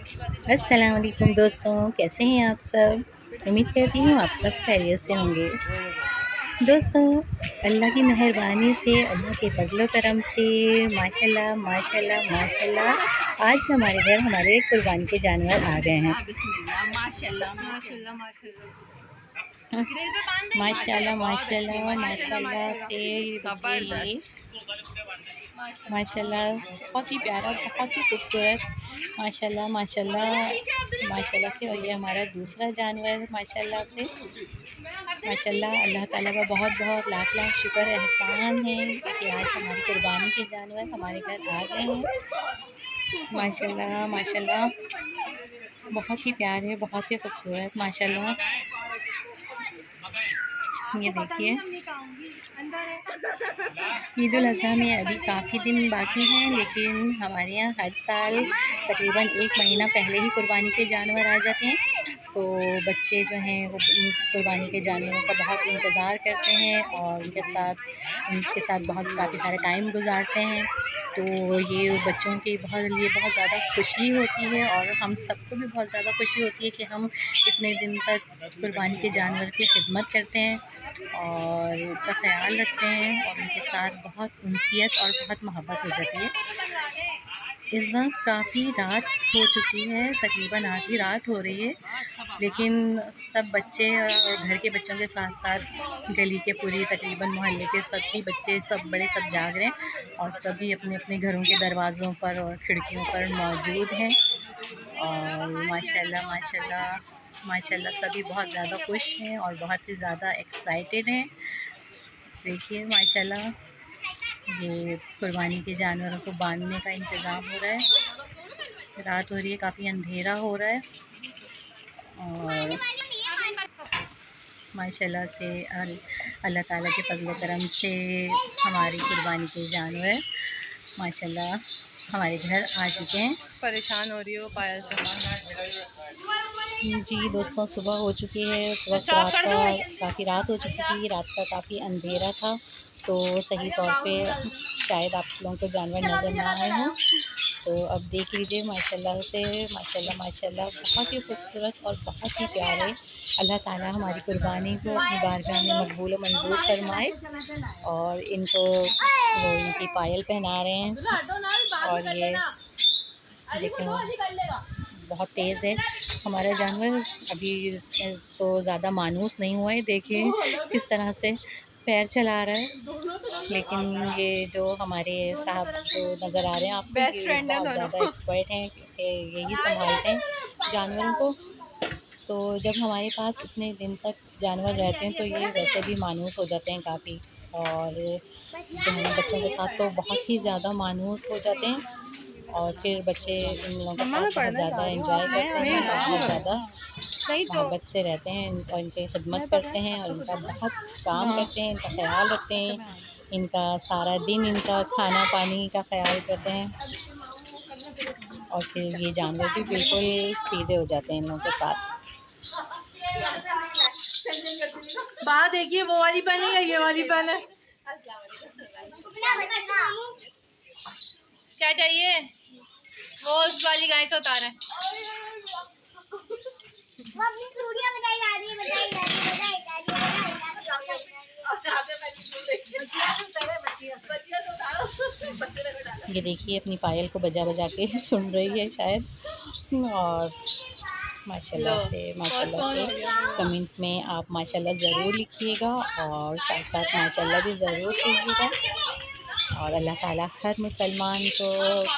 अस्सलाम वालेकुम दोस्तों, कैसे हैं आप सब? उम्मीद करती हूँ आप सब खैरियत से होंगे। दोस्तों, अल्लाह की मेहरबानी से, अल्लाह के फज़ल व करम से माशाल्लाह माशाल्लाह माशाल्लाह आज हमारे घर हमारे कुर्बानी के जानवर आ गए हैं। माशाल्लाह माशाल्लाह माशाल्लाह माशाल्लाह माशाल्लाह से देखिए ये माशाल्लाह बहुत ही प्यारा, बहुत ही खूबसूरत माशाल्लाह माशाल्लाह माशाल्लाह से। और ये हमारा दूसरा जानवर माशाल्लाह से माशाल्लाह। अल्लाह ताला का बहुत बहुत लाख लाख शुक्र एहसान है कि आज हमारी कुर्बानी के जानवर हमारे घर आ गए हैं। माशाल्लाह माशाल्लाह बहुत ही प्यारे, बहुत ही खूबसूरत माशाल्लाह। ये देखिए ईद उल अज़हा में अभी काफ़ी दिन बाकी हैं, लेकिन हमारे यहाँ हर साल तकरीबन 1 महीना पहले ही कुर्बानी के जानवर आ जाते हैं। तो बच्चे जो हैं वो कुर्बानी के जानवरों का बहुत इंतज़ार करते हैं और उनके साथ बहुत काफ़ी सारा टाइम गुजारते हैं। तो ये बच्चों के लिए बहुत ज़्यादा खुशी होती है और हम सबको भी बहुत ज़्यादा खुशी होती है कि हम इतने दिन तक कुर्बानी के जानवर की खिदमत करते हैं और उनका ख्याल रखते हैं और उनके साथ बहुत उनसियत और बहुत मोहब्बत हो जाती है। इस वक्त काफ़ी रात हो चुकी है, तकरीबन आधी रात हो रही है, लेकिन सब बच्चे और घर के बच्चों के साथ साथ गली के पूरी तकरीबन मोहल्ले के सभी बच्चे, सब बड़े, सब जाग रहे हैं और सभी अपने अपने घरों के दरवाज़ों पर और खिड़कियों पर मौजूद हैं। और माशाल्लाह माशाल्लाह माशाल्लाह सभी बहुत ज़्यादा खुश हैं और बहुत ही ज़्यादा एक्साइटेड हैं। देखिए माशाल्लाह ये कुर्बानी के जानवरों को बांधने का इंतज़ाम हो रहा है। रात हो रही है, काफ़ी अंधेरा हो रहा है और माशाल्लाह से अल्लाह ताला के फज़ल करम से हमारी कुर्बानी के जानवर माशाल्लाह हमारे घर आ चुके हैं। परेशान हो रही हो पायल से। जी दोस्तों, सुबह हो चुकी है। उस वक्त काफ़ी रात हो चुकी थी, रात का काफ़ी अंधेरा था, तो सही तौर पे शायद आप लोगों को जानवर नज़र ना आए हों। तो अब देख लीजिए माशाल्लाह से माशाल्लाह माशाल्लाह बहुत ही खूबसूरत और बहुत ही प्यारे। अल्लाह ताला हमारी कुर्बानी को अपनी बारगाह में मकबूल व मंजूर फरमाए। और इनको वो इनकी पायल पहना रहे हैं और ये देखो बहुत तेज़ है हमारा जानवर। अभी तो ज़्यादा मानूस नहीं हुआ है, देखिए किस तरह से पैर चला रहा है। लेकिन ये जो हमारे साहब जो नज़र आ रहे हैं आपको, बेस्ट ये फ्रेंड है बहुत दोनों। ज़्यादा एक्सपर्ट हैं क्योंकि यही संभालते हैं जानवरों को। तो जब हमारे पास इतने दिन तक जानवर रहते हैं तो ये वैसे भी मानूस हो जाते हैं काफ़ी, और जो है बच्चों के साथ तो बहुत ही ज़्यादा मानूस हो जाते हैं और फिर बच्चे इन लोगों के साथ बहुत ज़्यादा एंजॉय करते हैं, बहुत ज़्यादा मोहब्बत से रहते हैं और इनकी खिदमत करते हैं और इनका बहुत काम करते हैं, इनका ख्याल रखते हैं, इनका सारा दिन इनका खाना पानी का ख्याल करते हैं। और फिर ये जानवर भी बिल्कुल सीधे हो जाते हैं इन लोगों के साथ। बात देखिए, वो वाली पेन है या ये वाली पेन है? क्या चाहिए? वो उस वाली गाय से उतारे। ये देखिए अपनी पायल को बजा बजा के सुन रही है शायद। और माशाल्लाह से कमेंट में आप माशाल्लाह ज़रूर लिखिएगा और साथ साथ माशाल्लाह भी ज़रूर कीजिएगा। और अल्लाह ताला हर मुसलमान को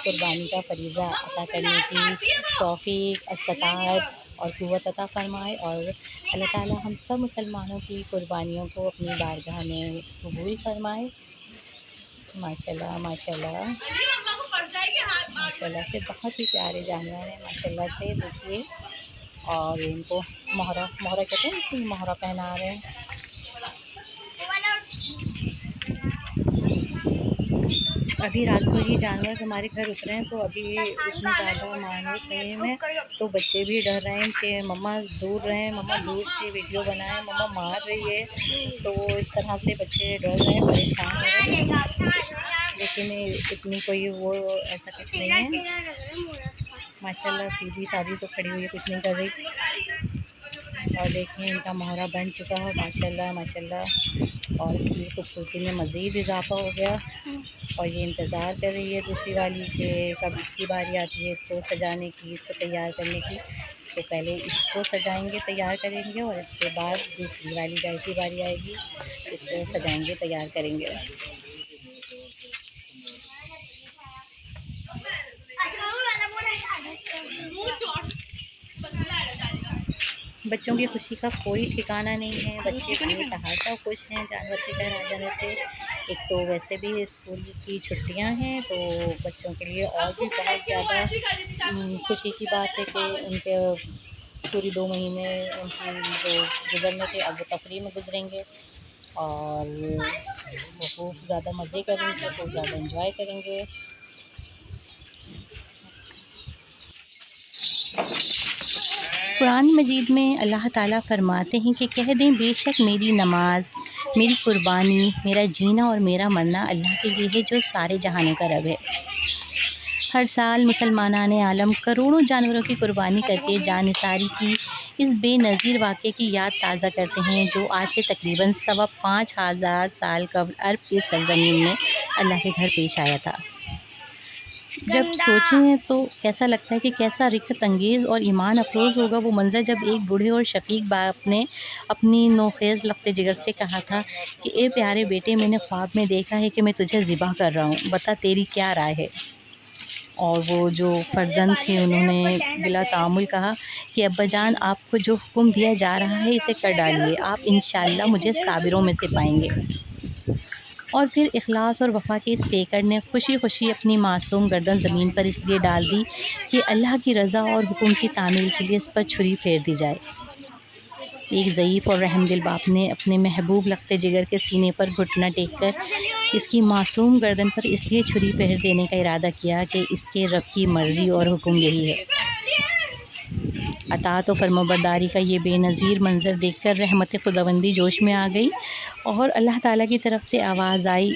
कुर्बानी का फरीज़ा अता करने की तौफ़ीक इस्ताअत और क़ुव्वत अता फ़रमाए और अल्लाह ताला हम सब मुसलमानों की कुर्बानियों को अपनी बारगाह में कबूल फ़रमाए। माशाल्लाह माशाल्लाह माशाल्लाह से बहुत ही प्यारे जानवर हैं माशाल्लाह से। देखिए और इनको मोहरा मोहरा कहते हैं, इसको मोहरा पहना रहे हैं। अभी रात को ही जानवर हमारे घर उतरे हैं, तो अभी इतनी ज़्यादा मायूस नहीं है, तो बच्चे भी डर रहे हैं कि मम्मा दूर रहें, मम्मा दूर से वीडियो बनाएं, मम्मा मार रही है। तो इस तरह से बच्चे डर रहे हैं, परेशान हो रहे हैं, लेकिन इतनी कोई वो ऐसा कुछ नहीं है। माशाल्लाह सीधी सादी तो खड़ी हुई है, कुछ नहीं कर रही। और देखिए इनका मोहरा बन चुका है माशाल्लाह माशाल्लाह। और इसकी खूबसूरती में मज़ीद इजाफा हो गया। और ये इंतज़ार कर रही है दूसरी वाली कि कब इसकी बारी आती है इसको सजाने की, इसको तैयार करने की। तो पहले इसको सजाएंगे, तैयार करेंगे, और इसके बाद दूसरी वाली गाय की बारी आएगी, इसको सजाएंगे, तैयार करेंगे। बच्चों की खुशी का कोई ठिकाना नहीं है। बच्चे बेतहाशा खुश हैं जानवर के घर आ जाने से। एक तो वैसे भी स्कूल की छुट्टियां हैं, तो बच्चों के लिए और भी बहुत ज़्यादा खुशी की बात है कि उनके पूरी 2 महीने उनकी जो गुज़रने थे अब वो तफरीह में गुज़रेंगे। और वो खूब ज़्यादा मज़े करेंगे, खूब ज़्यादा एंजॉय करेंगे। कुरान मजीद में अल्लाह ताला फरमाते हैं कि कह दें बेशक मेरी नमाज, मेरी कुर्बानी, मेरा जीना और मेरा मरना अल्लाह के लिए है जो सारे जहानों का रब है। हर साल मुसलमानान आलम करोड़ों जानवरों की कुर्बानी करके जानिसारी की इस बेनज़ीर वाक़े की याद ताज़ा करते हैं, जो आज से तकरीबन 5,500 साल कब्ल अरब की सरज़मीन में अल्लाह के घर पेश आया था। जब सोचें तो कैसा लगता है कि कैसा रिक्कत अंगेज़ और ईमान अफरोज़ होगा वो मंज़र, जब एक बूढ़े और शफ़ीक बाप ने अपनी नोखेज़ लफ्ते जिगर से कहा था कि ए प्यारे बेटे, मैंने ख्वाब में देखा है कि मैं तुझे ज़िबा कर रहा हूँ, बता तेरी क्या राय है। और वो जो फ़र्जंद थे उन्होंने बिला तामुल कहा कि अब्बा जान, आपको जो हुक्म दिया जा रहा है इसे कर डालिए, आप इंशाअल्लाह मुझे साबिरों में से पाएंगे। और फिर इखलास और वफ़ा के इस पेकर ने खुशी खुशी अपनी मासूम गर्दन ज़मीन पर इसलिए डाल दी कि अल्लाह की रज़ा और हुक्म की तामील के लिए इस पर छुरी फेर दी जाए। एक ज़ईफ़ और रहमदिल बाप ने अपने महबूब लख्ते जिगर के सीने पर घुटना टेक कर इसकी मासूम गर्दन पर इसलिए छुरी फेर देने का इरादा किया कि इसके रब की मर्ज़ी और हुक्म यही है। अताअत और फर्माबरदारी का ये बेनज़ीर मंज़र देखकर रहमत खुदावंदी जोश में आ गई और अल्लाह ताला की तरफ से आवाज़ आई।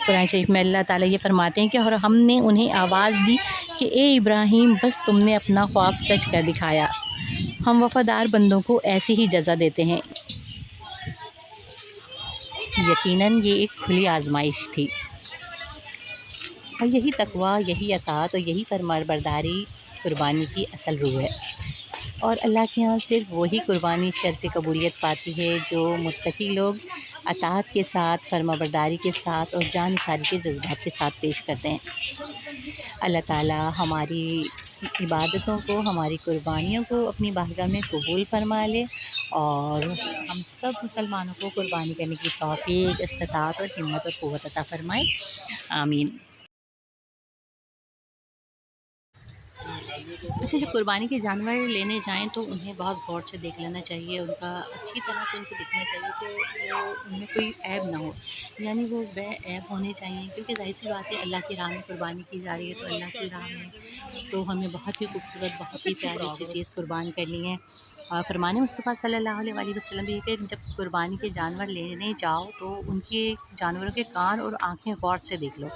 कुरान शरीफ में अल्लाह ताला ये फरमाते हैं कि और हमने उन्हें आवाज़ दी कि ए इब्राहीम, बस तुमने अपना ख्वाब सच कर दिखाया, हम वफ़ादार बंदों को ऐसी ही जज़ा देते हैं। यकीनन ये एक खुली आजमाइश थी, और यही तकवा, यही अताअत और यही फरमाबरदारी कुर्बानी की असल रूह है। और अल्लाह के यहाँ सिर्फ वही कुर्बानी शर्त कबूलियत पाती है जो मुत्तकी लोग अताअत के साथ, फरमाबरदारी के साथ और जानिसारी के जज्बात के साथ पेश करते हैं। अल्लाह ताला हमारी इबादतों को, हमारी कुर्बानियों को अपनी बारगाह में कबूल फरमा ले, और हम सब मुसलमानों को कुर्बानी करने की तौफीक, इस्तिताअत और हिम्मत और क़ुव्वत अता फ़रमाए। आमीन। अच्छा, जब कुर्बानी के जानवर लेने जाएँ तो उन्हें बहुत गौर से देख लेना चाहिए, उनका अच्छी तरह से उनको दिखना चाहिए कि वो उनमें कोई ऐब ना हो, यानी वो बेऐब होने चाहिए, क्योंकि ज़ाहिर-सी बात है अल्लाह की राह में कुर्बानी की जा रही है, तो अल्लाह की राह में तो हमें बहुत ही खूबसूरत, बहुत ही प्यारी सी चीज़ कुर्बान करनी है। और फ़रमाने मुस्तफ़ा सल्लल्लाहु अलैहि वसल्लम भी है कि जब कुर्बानी के जानवर लेने जाओ तो उनके जानवरों के कान और आँखें गौर से देख लो,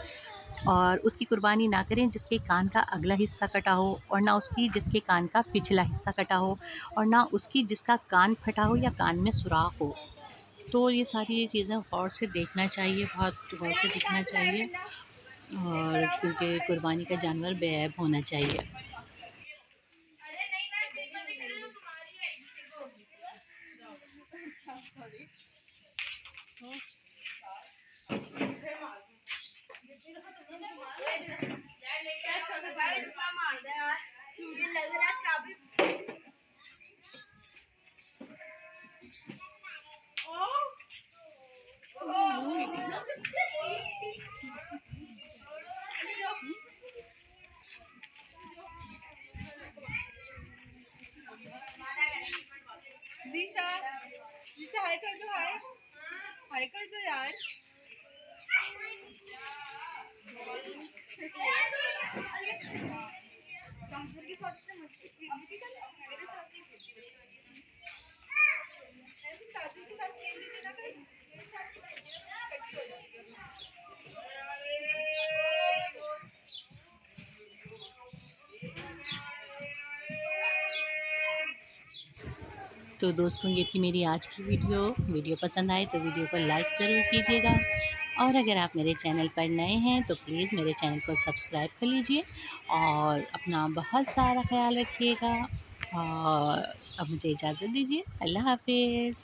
और उसकी कुर्बानी ना करें जिसके कान का अगला हिस्सा कटा हो, और ना उसकी जिसके कान का पिछला हिस्सा कटा हो, और ना उसकी जिसका कान फटा हो या कान में सुराख हो। तो ये सारी चीज़ें गौर से देखना चाहिए, बहुत गौर से दिखना चाहिए, और क्योंकि कुर्बानी का जानवर बेऐब होना चाहिए। जीशा, जीशा हाय कर दो, हाय हाय कर दो यार। के साथ मस्ती कर मेरे साथ नहीं, ऐसे दादू के साथ खेल लेते ना, कहीं मेरे साथ कट्टी हो जाती है। तो दोस्तों ये थी मेरी आज की वीडियो पसंद आए तो वीडियो को लाइक ज़रूर कीजिएगा, और अगर आप मेरे चैनल पर नए हैं तो प्लीज़ मेरे चैनल को सब्सक्राइब कर लीजिए और अपना बहुत सारा ख्याल रखिएगा। और अब मुझे इजाज़त दीजिए। अल्लाह हाफ़िज़।